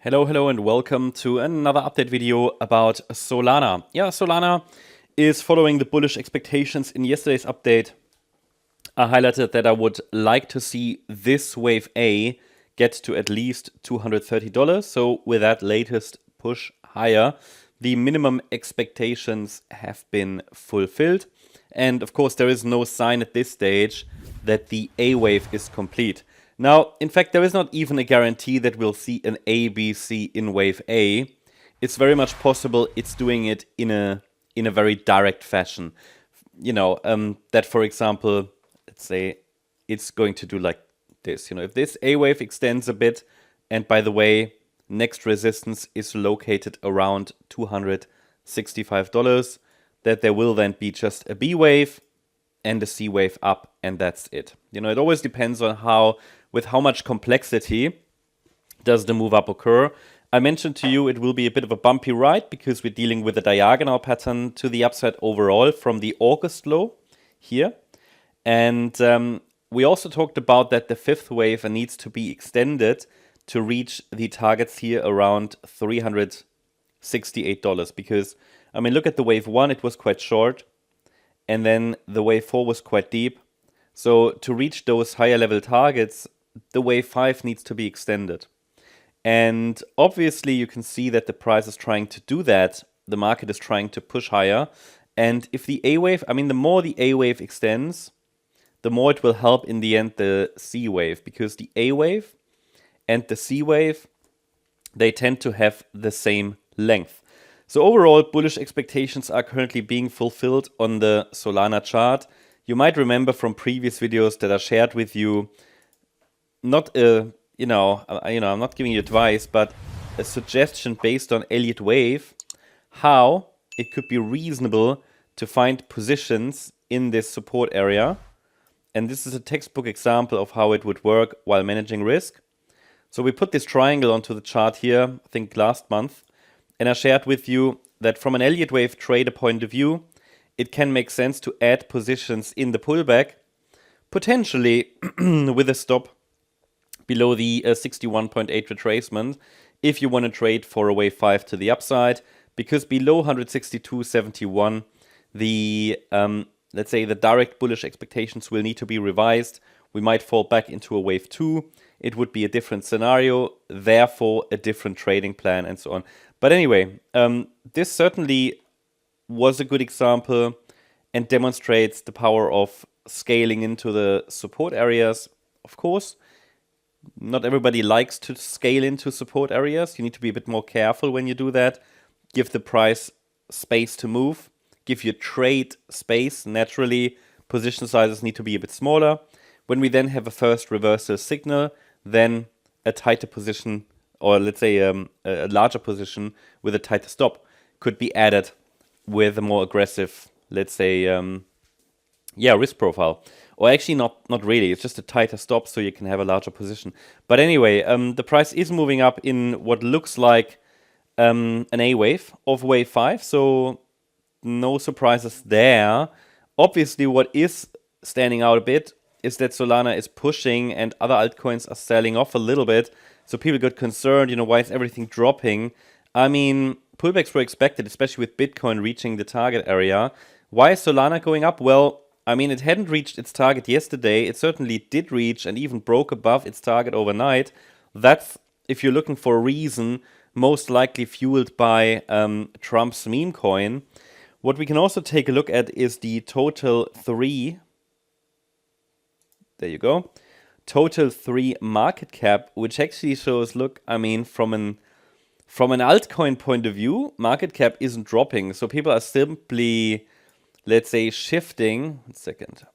Hello, and welcome to another update video about Solana. Yeah, Solana is following the bullish expectations in yesterday's update. I highlighted that I would like to see this wave A get to at least $230. So with that latest push higher, the minimum expectations have been fulfilled. And of course, there is no sign at this stage that the A wave is complete. Now, in fact, there is not even a guarantee that we'll see an A, B, C in wave A. It's very much possible it's doing it in a very direct fashion. That, for example, let's say it's going to do like this. If this A wave extends a bit, and by the way, next resistance is located around $265, that there will then be just a B wave and a C wave up, and that's it. It always depends on with how much complexity does the move up occur. I mentioned to you it will be a bit of a bumpy ride because we're dealing with a diagonal pattern to the upside overall from the August low here. And we also talked about that the fifth wave needs to be extended to reach the targets here around $368 because, look at the wave 1, it was quite short. And then the wave 4 was quite deep. So to reach those higher level targets, the wave 5 needs to be extended. And obviously you can see that the price is trying to do that. The market is trying to push higher. And if the A wave, the more the A wave extends, the more it will help in the end the C wave. Because the A wave and the C wave, they tend to have the same length. So overall, bullish expectations are currently being fulfilled on the Solana chart. You might remember from previous videos that I shared with you, I'm not giving you advice, but a suggestion based on Elliott wave, how it could be reasonable to find positions in this support area. And this is a textbook example of how it would work while managing risk. So we put this triangle onto the chart here, I think last month. And I shared with you that from an Elliott wave trader point of view, it can make sense to add positions in the pullback, potentially with a stop below the 61.8 retracement if you want to trade for a wave 5 to the upside, because below 162.71, the let's say the direct bullish expectations will need to be revised. We might fall back into a wave 2. It would be a different scenario, therefore a different trading plan and so on. But anyway, this certainly was a good example and demonstrates the power of scaling into the support areas. Of course, not everybody likes to scale into support areas. You need to be a bit more careful when you do that. Give the price space to move. Give your trade space. Naturally, position sizes need to be a bit smaller. When we then have a first reversal signal, then a tighter position, or let's say a larger position with a tighter stop, could be added with a more aggressive, let's say, risk profile. Or actually not really, it's just a tighter stop so you can have a larger position. But anyway, the price is moving up in what looks like an A wave of wave 5, so no surprises there. Obviously, what is standing out a bit is that Solana is pushing and other altcoins are selling off a little bit. So people got concerned, why is everything dropping? Pullbacks were expected, especially with Bitcoin reaching the target area. Why is Solana going up? Well, it hadn't reached its target yesterday. It certainly did reach and even broke above its target overnight. That's, if you're looking for a reason, most likely fueled by Trump's meme coin. What we can also take a look at is the total 3. There you go. Total 3 market cap, which actually shows, look, from an altcoin point of view, market cap isn't dropping. So people are simply, let's say, shifting. 1 second.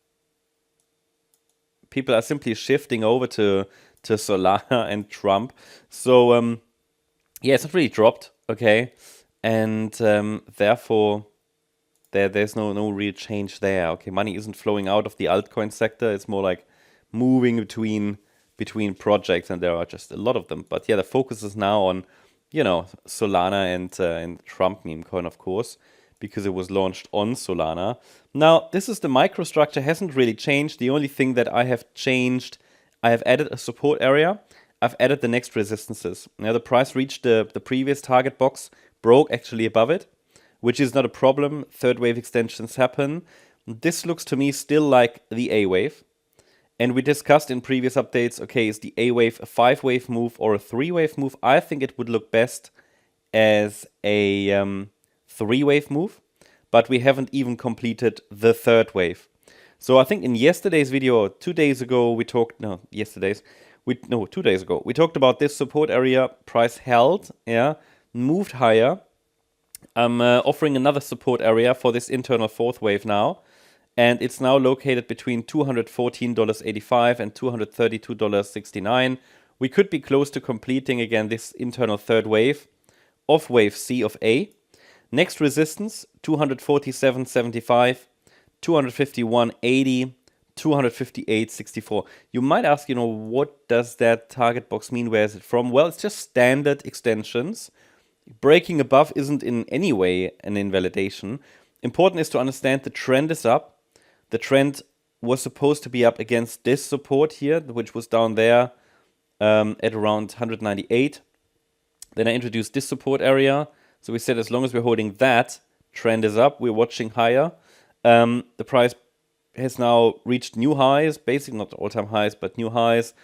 People are simply shifting over to Solana and Trump. So, it's not really dropped, okay? And therefore, there's no real change there. Okay, money isn't flowing out of the altcoin sector. It's more like moving between projects, and there are just a lot of them. But yeah, the focus is now on, Solana and Trump meme coin, of course, because it was launched on Solana. Now, this is the microstructure, hasn't really changed. The only thing that I have changed, I have added a support area. I've added the next resistances. Now the price reached the previous target box, broke actually above it, which is not a problem. Third wave extensions happen. This looks to me still like the A wave. And we discussed in previous updates, okay, is the A wave a 5-wave move or a 3-wave move? I think it would look best as a 3-wave move, but we haven't even completed the third wave. So I think in yesterday's video, 2 days ago, we talked, no, 2 days ago, we talked about this support area, price held, yeah, moved higher. I'm offering another support area for this internal fourth wave now. And it's now located between $214.85 and $232.69. We could be close to completing again this internal third wave of wave C of A. Next resistance, 247.75, 251.80, 258.64. You might ask, what does that target box mean? Where is it from? Well, it's just standard extensions. Breaking above isn't in any way an invalidation. Important is to understand the trend is up. The trend was supposed to be up against this support here, which was down there at around 198. Then I introduced this support area. So we said as long as we're holding that, trend is up. We're watching higher. The price has now reached new highs, basically not all-time highs, but new highs.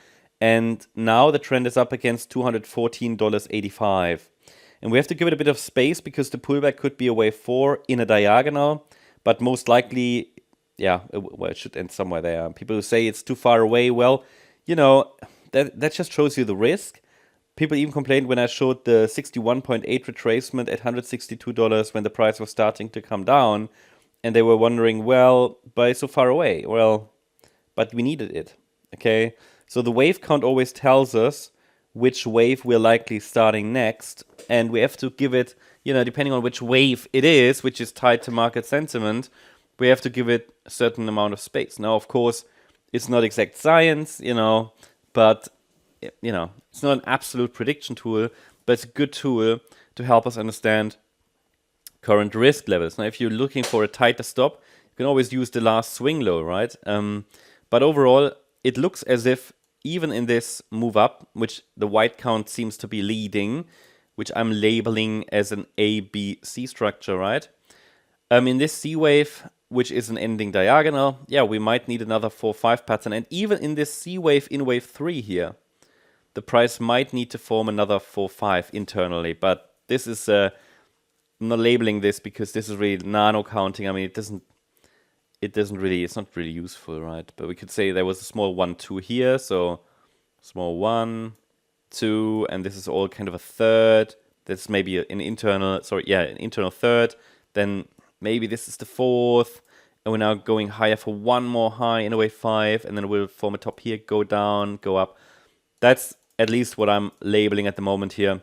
And now the trend is up against $214.85. And we have to give it a bit of space because the pullback could be a wave 4 in a diagonal, but most likely, yeah, well, it should end somewhere there. People who say it's too far away, well, that just shows you the risk. People even complained when I showed the 61.8 retracement at $162 when the price was starting to come down, and they were wondering, well, but it's so far away. Well, but we needed it, okay? So the wave count always tells us which wave we're likely starting next, and we have to give it, depending on which wave it is, which is tied to market sentiment, we have to give it a certain amount of space. Now, of course, it's not exact science, but, it's not an absolute prediction tool, but it's a good tool to help us understand current risk levels. Now, if you're looking for a tighter stop, you can always use the last swing low, right? But overall, it looks as if even in this move up, which the white count seems to be leading, which I'm labeling as an A, B, C structure, right? In this C wave, which is an ending diagonal, yeah, we might need another 4-5 pattern. And even in this C wave in wave 3 here, the price might need to form another 4-5 internally. But this is, I'm not labeling this because this is really nano counting. I mean, it's not really useful, right? But we could say there was a small 1-2 here. So small 1, 2, and this is all kind of a third. That's maybe an internal third. Then maybe this is the fourth, and we're now going higher for one more high in a wave 5, and then we'll form a top here, go down, go up. That's at least what I'm labeling at the moment here,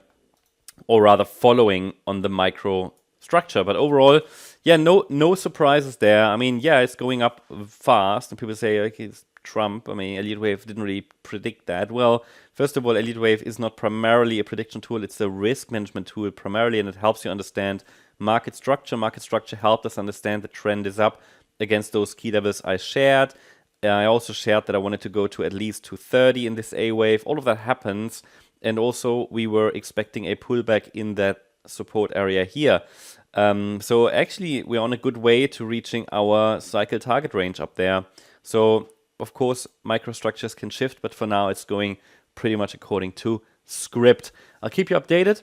or rather following on the micro structure. But overall, yeah, no surprises there. I mean, yeah, it's going up fast, and people say, okay, it's Trump. I mean, Elliott Wave didn't really predict that. Well, first of all, Elliott Wave is not primarily a prediction tool. It's a risk management tool primarily, and it helps you understand market structure. Market structure helped us understand the trend is up against those key levels I shared. I also shared that I wanted to go to at least 230 in this A wave. All of that happens. And also we were expecting a pullback in that support area here. So actually we're on a good way to reaching our cycle target range up there. So of course microstructures can shift, but for now it's going pretty much according to script. I'll keep you updated.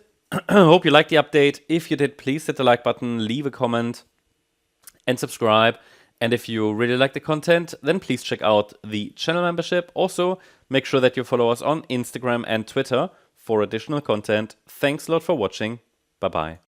Hope you liked the update. If you did, please hit the like button, leave a comment and subscribe. And if you really like the content, then please check out the channel membership. Also, make sure that you follow us on Instagram and Twitter for additional content. Thanks a lot for watching. Bye-bye.